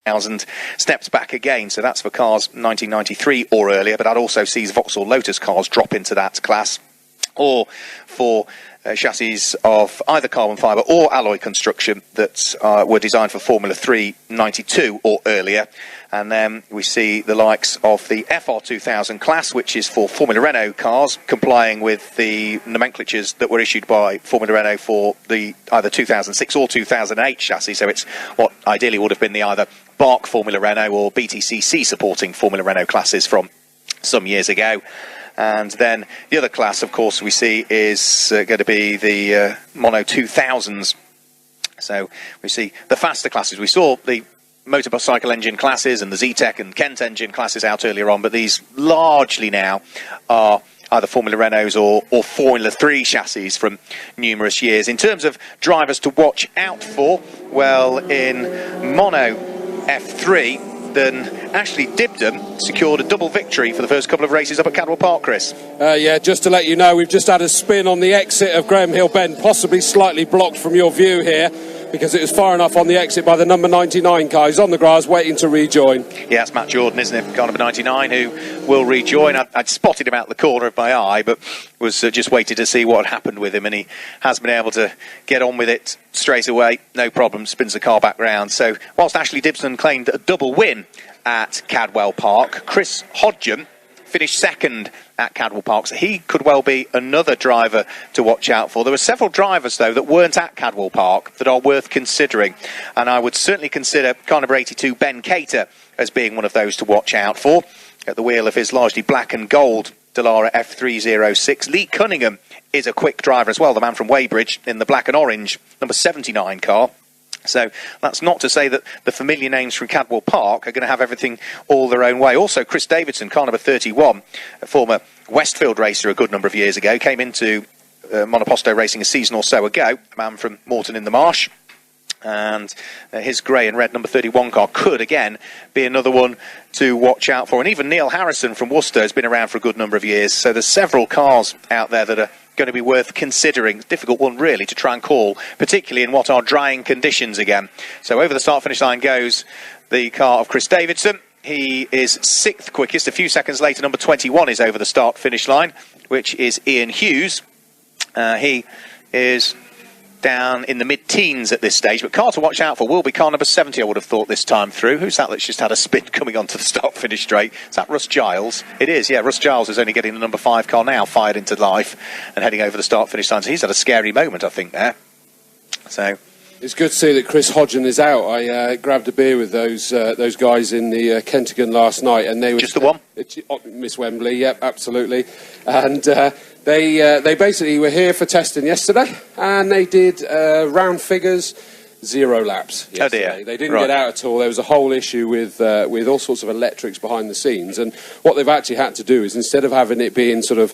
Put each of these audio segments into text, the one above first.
2000 steps back again, so that's for cars 1993 or earlier, but that also sees Vauxhall Lotus cars drop into that class, or for chassis of either carbon fibre or alloy construction that were designed for Formula 3 92 or earlier. And then we see the likes of the FR2.0 class, which is for Formula Renault cars, complying with the nomenclatures that were issued by Formula Renault for the either 2006 or 2008 chassis. So it's what ideally would have been the either BARC Formula Renault or BTCC supporting Formula Renault classes from some years ago. And then the other class, of course, we see is going to be the Mono 2000s. So we see the faster classes. We saw the motorcycle engine classes and the Z-Tech and Kent engine classes out earlier on, but these largely now are either Formula Renaults or Formula 3 chassis from numerous years. In terms of drivers to watch out for, well, in Mono F3, then Ashley Dibden secured a double victory for the first couple of races up at Cadwell Park, Chris. Yeah, just to let you know, we've just had a spin on the exit of Graham Hill Bend, possibly slightly blocked from your view here, because it was far enough on the exit by the number 99 car. He's on the grass waiting to rejoin. Yeah, it's Matt Jordan, isn't it? Car number 99 who will rejoin. I'd spotted him out the corner of my eye, but was just waited to see what had happened with him, and he has been able to get on with it straight away. No problem, spins the car back round. So whilst Ashley Dibson claimed a double win at Cadwell Park, Chris Hodgson finished second at Cadwell Park, so he could well be another driver to watch out for. There were several drivers, though, that weren't at Cadwell Park that are worth considering, and I would certainly consider car number 82, Ben Cater, as being one of those to watch out for. At the wheel of his largely black and gold Dallara F306, Lee Cunningham is a quick driver as well, the man from Weybridge, in the black and orange number 79 car. So that's not to say that the familiar names from Cadwell Park are going to have everything all their own way. Also, Chris Davidson, car number 31, a former Westfield racer a good number of years ago, came into Monoposto racing a season or so ago, a man from Morton in the Marsh. And his grey and red number 31 car could, again, be another one to watch out for. And even Neil Harrison from Worcester has been around for a good number of years. So there's several cars out there that are going to be worth considering. Difficult one, really, to try and call, particularly in what are drying conditions again. So over the start-finish line goes the car of Chris Davidson. He is sixth quickest. A few seconds later, number 21 is over the start-finish line, which is Ian Hughes. He is down in the mid-teens at this stage, but car to watch out for will be car number 70, I would have thought, this time through. Who's that that's just had a spin coming onto the start-finish straight? Is that Russ Giles? It is, yeah. Russ Giles is only getting the number 5 car now, fired into life and heading over the start-finish line. So he's had a scary moment, I think, there. So it's good to see that Chris Hodgson is out. I grabbed a beer with those guys in the Kentigan last night, and they were just the one. Miss Wembley, yep, absolutely. And they basically were here for testing yesterday, and they did round figures, 0 laps yesterday. Oh dear. They didn't get out at all. There was a whole issue with all sorts of electrics behind the scenes, and what they've actually had to do is, instead of having it being sort of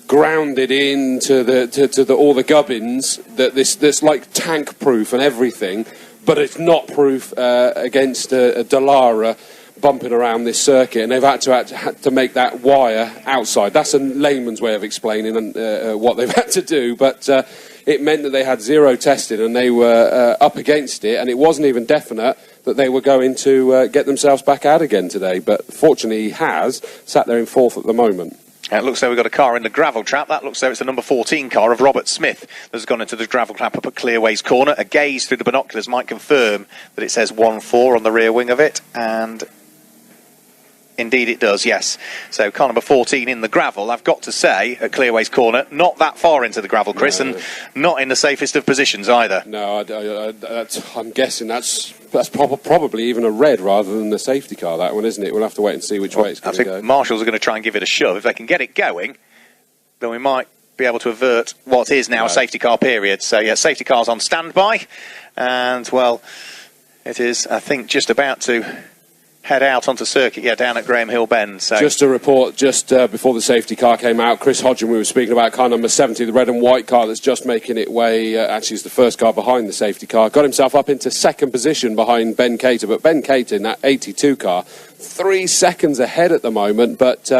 grounded into all the gubbins, that this like tank proof and everything, but it's not proof against a Dallara bumping around this circuit, and they've had to make that wire outside. That's a layman's way of explaining what they've had to do, but it meant that they had 0 testing, and they were up against it, and it wasn't even definite that they were going to get themselves back out again today. But fortunately, he has sat there in 4th at the moment. It looks like we've got a car in the gravel trap. That looks like it's the number 14 car of Robert Smith that's gone into the gravel trap up at Clearways Corner. A gaze through the binoculars might confirm that it says 1-4 on the rear wing of it, and indeed it does, yes. So car number 14 in the gravel, I've got to say, at Clearways Corner, not that far into the gravel, Chris, no. And not in the safest of positions either. No, I'm guessing that's probably even a red rather than the safety car, that one, isn't it? We'll have to wait and see which way it's going to go. I think marshals are going to try and give it a shove. If they can get it going, then we might be able to avert what is now a safety car period. So, yeah, safety car's on standby, and, well, it is, I think, just about to head out onto circuit, down at Graham Hill Bend. So just a report, just before the safety car came out, Chris Hodgson, we were speaking about car number 70, the red and white car that's just making it way, actually it's the first car behind the safety car, got himself up into 2nd position behind Ben Cater, but Ben Cater in that 82 car, 3 seconds ahead at the moment, but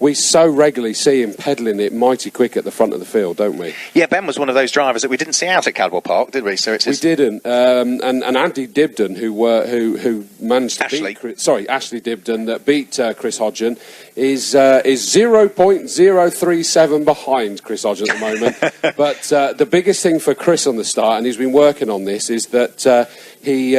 we so regularly see him pedalling it mighty quick at the front of the field, don't we? Yeah, Ben was one of those drivers that we didn't see out at Cadwell Park, did we? So it's we didn't. And Andy Dibden, who managed to Ashley. Ashley Dibden, that beat Chris Hodgen, is 0.037 behind Chris Hodgen at the moment. But the biggest thing for Chris on the start, and he's been working on this, is that he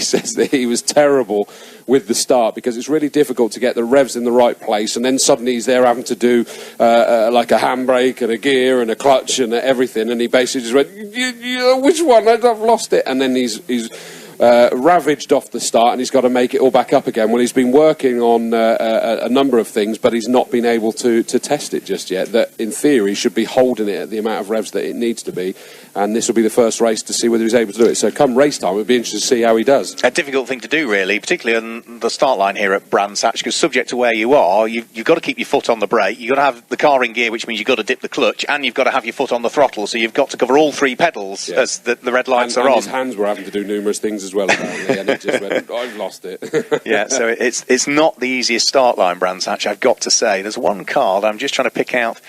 says that he was terrible with the start because it's really difficult to get the revs in the right place, and then suddenly he's there having to do like a handbrake and a gear and a clutch and everything, and he basically just went, which one? I've lost it. And then he's ravaged off the start, and he's got to make it all back up again. Well, he's been working on a number of things, but he's not been able to test it just yet. That, in theory, should be holding it at the amount of revs that it needs to be, and this will be the first race to see whether he's able to do it. So come race time, it'll be interesting to see how he does. A difficult thing to do, really, particularly on the start line here at Brands Hatch, because subject to where you are, you've got to keep your foot on the brake, you've got to have the car in gear, which means you've got to dip the clutch, and you've got to have your foot on the throttle, so you've got to cover all three pedals as the red lights are on. His hands were having to do numerous things as well, apparently, and he just went, I've lost it. Yeah, so it's not the easiest start line, Brands Hatch, I've got to say. There's one car that I'm just trying to pick out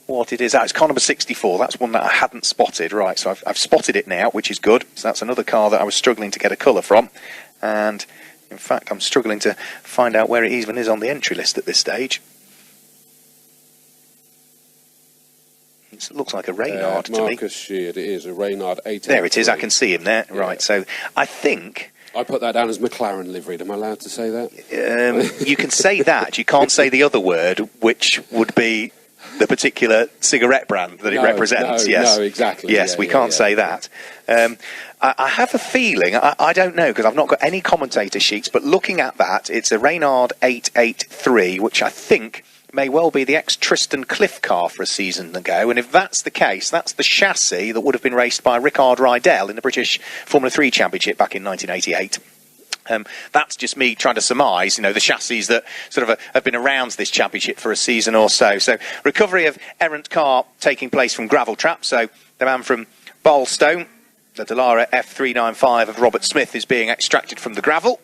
what it is. It's car number 64. That's one that I hadn't spotted. Right, so I've spotted it now, which is good. So that's another car that I was struggling to get a colour from. And, in fact, I'm struggling to find out where it even is on the entry list at this stage. It looks like a Reynard to me. Marcus Sheard, it is a Reynard 8. There it is, I can see him there. Yeah. Right, so I think... I put that down as McLaren liveried. Am I allowed to say that? You can say that. You can't say the other word, which would be the particular cigarette brand that it represents. Yes, no, exactly. Yes, we can't say that. I have a feeling, I don't know, because I've not got any commentator sheets, but looking at that, it's a Reynard 883, which I think may well be the ex-Tristan Cliff car for a season ago, and if that's the case, that's the chassis that would have been raced by Rickard Rydell in the British Formula 3 Championship back in 1988. That's just me trying to surmise, the chassis that sort of have been around this championship for a season or so. So, recovery of errant car taking place from gravel trap. So, the man from Barlstone, the Dallara F395 of Robert Smith, is being extracted from the gravel.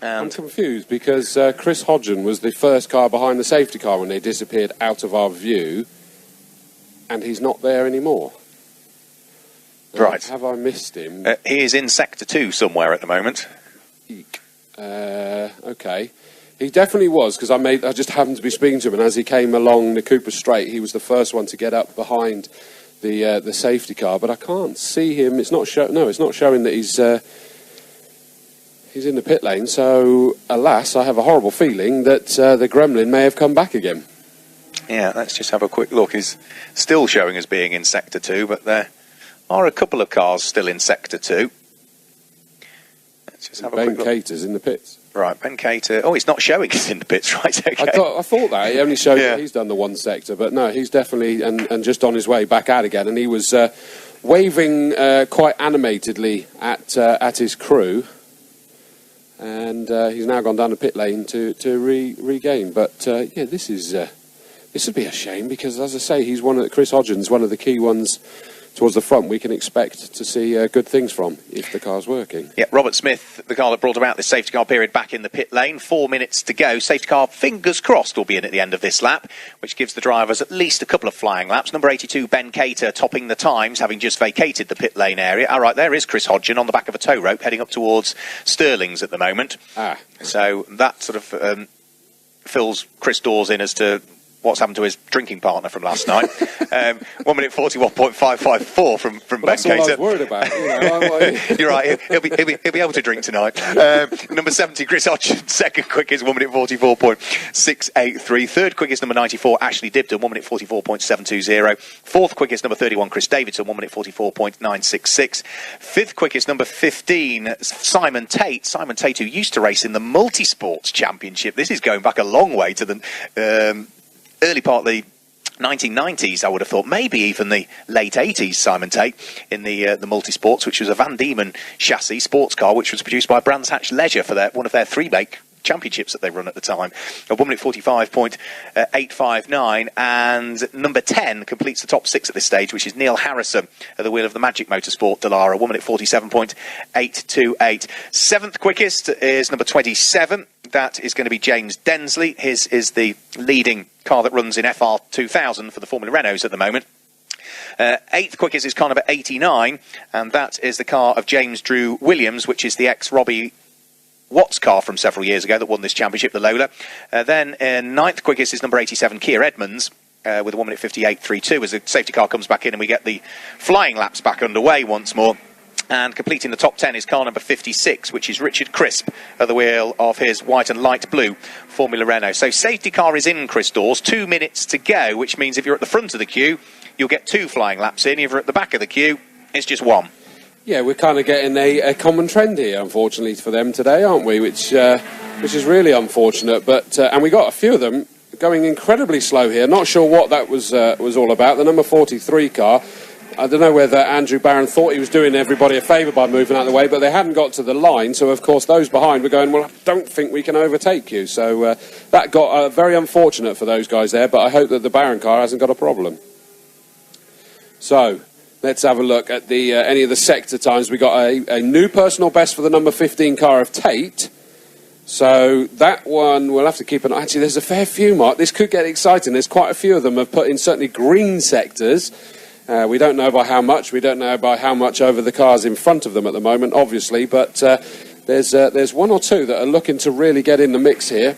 I'm confused because Chris Hodgen was the first car behind the safety car when they disappeared out of our view, and he's not there anymore. Right. Have I missed him? He is in Sector 2 somewhere at the moment. Okay. He definitely was, because I just happened to be speaking to him, and as he came along the Cooper Straight, he was the first one to get up behind the safety car, but I can't see him. It's not it's not showing that he's in the pit lane, so alas, I have a horrible feeling that the Gremlin may have come back again. Yeah, let's just have a quick look. He's still showing as being in Sector 2, but there are a couple of cars still in Sector 2. Let's just have a quick look. Ben Cater's in the pits. Right, Ben Cater. Oh, he's not showing us in the pits, right? Okay. I thought that. He only showed that he's done the one sector, but no, he's definitely, and just on his way back out again, and he was waving quite animatedly at his crew. And he's now gone down the pit lane to regain. But yeah, this would be a shame because, as I say, Chris Hodgen's one of the key ones towards the front. We can expect to see good things from if the car's working. Yeah, Robert Smith, the car that brought about this safety car period, back in the pit lane. 4 minutes to go. Safety car, fingers crossed, will be in at the end of this lap, which gives the drivers at least a couple of flying laps. Number 82, Ben Cater, topping the times, having just vacated the pit lane area. All right, there is Chris Hodgen on the back of a tow rope, heading up towards Stirling's at the moment. So that sort of fills Chris Dawes in as to what's happened to his drinking partner from last night. 1 minute 41.554 from Ben Cater. That's all I was worried about. You're right. He'll be able to drink tonight. Number 70, Chris Hodgson. Second quickest, 1 minute 44.683. Third quickest, number 94, Ashley Dibden, 1 minute 44.720. Fourth quickest, number 31, Chris Davidson, 1 minute 44.966. Fifth quickest, number 15, Simon Tate. Simon Tate, who used to race in the Multisports Championship. This is going back a long way to the early part of the 1990s, I would have thought, maybe even the late 80s, Simon Tate, in the Multisports, which was a Van Diemen chassis sports car, which was produced by Brands Hatch Leisure for one of their three-make championships that they run at the time. 1 minute 45.859, and number 10 completes the top six at this stage, which is Neil Harrison at the wheel of the Magic Motorsport Dallara, 1 minute 47.828. Seventh quickest is number 27, that is going to be James Densley. His is the leading car that runs in FR2.0 for the Formula Renaults at the moment. 8th quickest is car number 89, and that is the car of James Drew Williams, which is the ex-Robbie Watts car from several years ago that won this championship, the Lola. Then 9th quickest is number 87, Kia Edmonds, with a 1 minute 58.32 as the safety car comes back in and we get the flying laps back underway once more. And completing the top 10 is car number 56, which is Richard Crisp at the wheel of his white and light blue Formula Renault. So safety car is in, Chris Dawes, 2 minutes to go, which means if you're at the front of the queue, you'll get 2 flying laps in. If you're at the back of the queue, it's just 1. Yeah, we're kind of getting a common trend here, unfortunately, for them today, aren't we? Which is really unfortunate. But and we got a few of them going incredibly slow here. Not sure what that was all about. The number 43 car, I don't know whether Andrew Barron thought he was doing everybody a favour by moving out of the way, but they hadn't got to the line, so of course those behind were going, well, I don't think we can overtake you. So that got very unfortunate for those guys there, but I hope that the Barron car hasn't got a problem. So let's have a look at the any of the sector times. We got a new personal best for the number 15 car of Tate. So that one we'll have to keep an eye. Actually, there's a fair few, Mark. This could get exciting. There's quite a few of them have put in certainly green sectors. We don't know by how much. We don't know by how much over the cars in front of them at the moment, obviously. But there's 1 or 2 that are looking to really get in the mix here.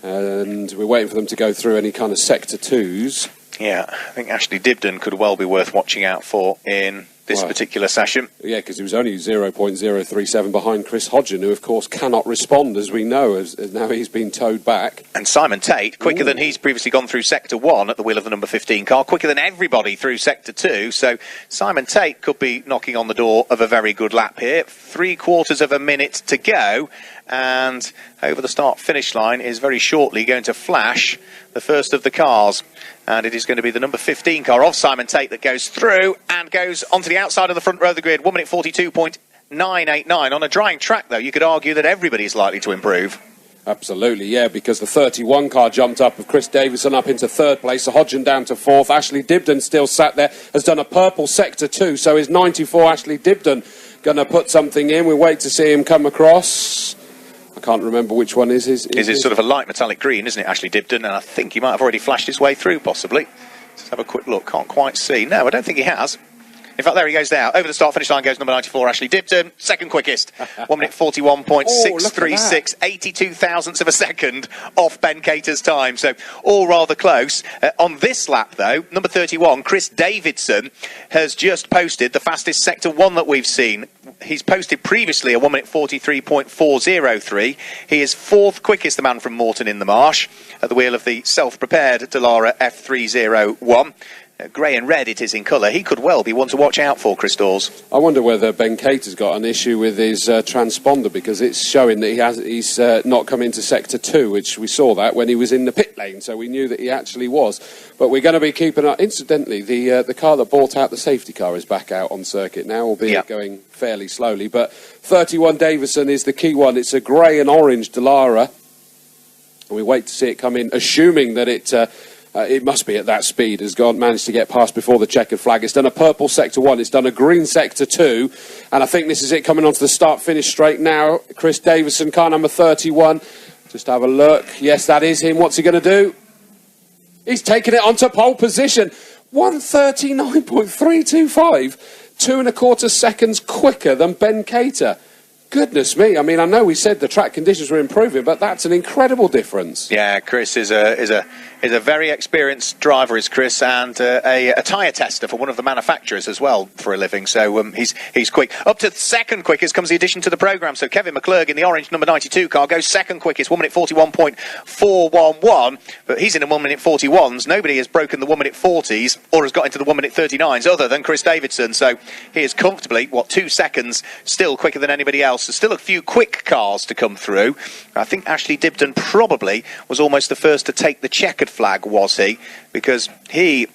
And we're waiting for them to go through any kind of sector 2s. Yeah, I think Ashley Dibden could well be worth watching out for in this particular session. Yeah, because he was only 0.037 behind Chris Hodgson, who, of course, cannot respond, as we know, as now he's been towed back. And Simon Tate, quicker than he's previously gone through Sector 1 at the wheel of the number 15 car, quicker than everybody through Sector 2. So Simon Tate could be knocking on the door of a very good lap here. 3/4 of a minute to go. And over the start-finish line is very shortly going to flash the first of the cars. And it is going to be the number 15 car of Simon Tate that goes through and goes onto the outside of the front row of the grid. 1 minute 42.989. On a drying track, though, you could argue that everybody's likely to improve. Absolutely, yeah, because the 31 car jumped up of Chris Davison up into 3rd place, so Hodgson down to 4th. Ashley Dibden still sat there, has done a purple sector 2, so is 94 Ashley Dibden going to put something in? We wait to see him come across. I can't remember which one is his. Is it sort of a light metallic green, isn't it, Ashley Dibden? And I think he might have already flashed his way through, possibly. Let's have a quick look. Can't quite see. No, I don't think he has. In fact, there he goes now. Over the start-finish line goes number 94, Ashley Dibden. Second quickest. 1 minute 41.636. 82 thousandths of a second off Ben Cater's time. So all rather close. On this lap, though, number 31, Chris Davidson, has just posted the fastest Sector 1 that we've seen. He's posted previously a 1 minute 43.403. He is 4th quickest, the man from Moreton in the Marsh, at the wheel of the self-prepared Dallara F301. Grey and red it is in colour. He could well be one to watch out for, Chris Dawes. I wonder whether Ben Cater's got an issue with his transponder, because it's showing that he's not come into Sector 2, which we saw that when he was in the pit lane, so we knew that he actually was. But we're going to be keeping up. Incidentally, the car that brought out the safety car is back out on circuit now, albeit going fairly slowly. But 31 Davison is the key one. It's a grey and orange Dallara. And we wait to see it come in, assuming that it must be at that speed, has managed to get past before the checkered flag. It's done a purple Sector 1, it's done a green Sector 2, and I think this is it coming onto the start-finish straight now. Chris Davison, car number 31. Just have a look. Yes, that is him. What's he going to do? He's taken it onto pole position. 1:39.325. 2.25 seconds quicker than Ben Cater. Goodness me. I mean, I know we said the track conditions were improving, but that's an incredible difference. Yeah, Chris is a very experienced driver, is Chris, and a tyre tester for one of the manufacturers as well for a living. So he's quick. Up to second quickest comes the addition to the programme. So Kevin McClurg in the orange number 92 car goes second quickest, 1 minute 41.411. But he's in a 1 minute 41s. Nobody has broken the 1 minute 40s or has got into the 1 minute 39s other than Chris Davidson. So he is comfortably, 2 seconds still quicker than anybody else. There's still a few quick cars to come through. I think Ashley Dibden probably was almost the first to take the checkered flag, was he? Because he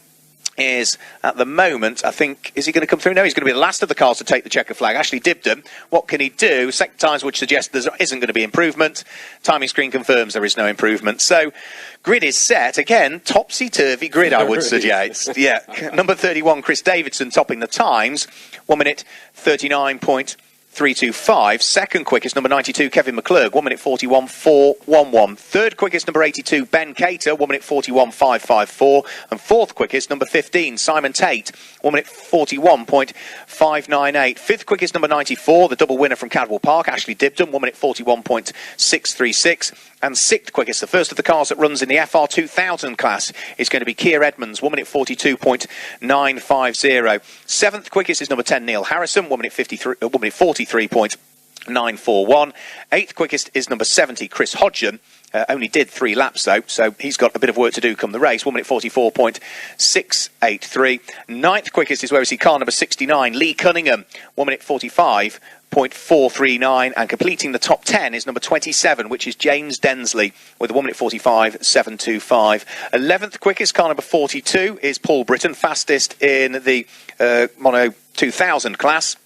is, at the moment, I think, is he going to come through? No, he's going to be the last of the cars to take the checkered flag. Ashley Dibden, what can he do? Sector times would suggest there isn't going to be improvement. Timing screen confirms there is no improvement. So, grid is set. Again, topsy-turvy grid, I would suggest. Yeah, number 31, Chris Davidson, topping the times. 1 minute 39.3 325. Second quickest, number 92, Kevin McClurg, 1 minute 41.411. Third quickest, number 82, Ben Cater, 1 minute 41.554. And fourth quickest, number 15, Simon Tate, 1 minute 41.598. Fifth quickest, number 94, the double winner from Cadwell Park, Ashley Dibden, 1 minute 41.636. And sixth quickest, the first of the cars that runs in the FR2.0 class, is going to be Keir Edmonds, 1 minute 42.950. Seventh quickest is number 10, Neil Harrison, 1 minute 43.941. Eighth quickest is number 70, Chris Hodgson. Only did 3 laps though, so he's got a bit of work to do come the race. 1 minute 44.683. Ninth quickest is where we see car number 69, Lee Cunningham, 1 minute 45.439, and completing the top 10 is number 27, which is James Densley, with 1 minute 45.725. 11th quickest, car number 42, is Paul Britton, fastest in the Mono 2000 class.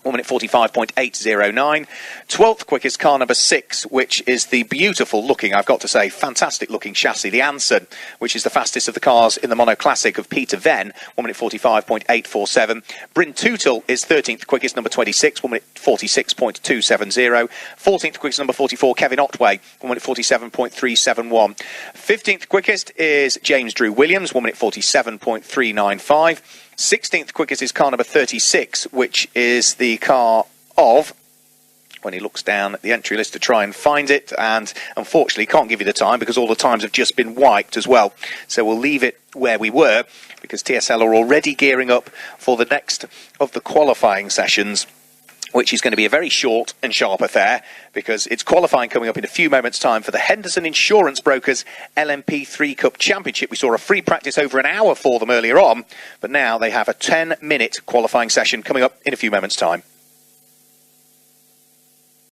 1 minute 45.809. 12th quickest, car number 6, which is the beautiful looking, I've got to say, fantastic looking chassis, the Anson, which is the fastest of the cars in the Mono Classic of Peter Venn, 1 minute 45.847. Bryn Tootle is 13th quickest, number 26, 1 minute 46.270. 14th quickest, number 44, Kevin Otway, 1 minute 47.371. 15th quickest is James Drew Williams, 1 minute 47.395. 16th quickest is car number 36, which is the car of, when he looks down at the entry list to try and find it, and unfortunately can't give you the time because all the times have just been wiped as well. So we'll leave it where we were because TSL are already gearing up for the next of the qualifying sessions, which is going to be a very short and sharp affair because it's qualifying coming up in a few moments' time for the Henderson Insurance Brokers LMP3 Cup Championship. We saw a free practice over an hour for them earlier on, but now they have a 10-minute qualifying session coming up in a few moments' time.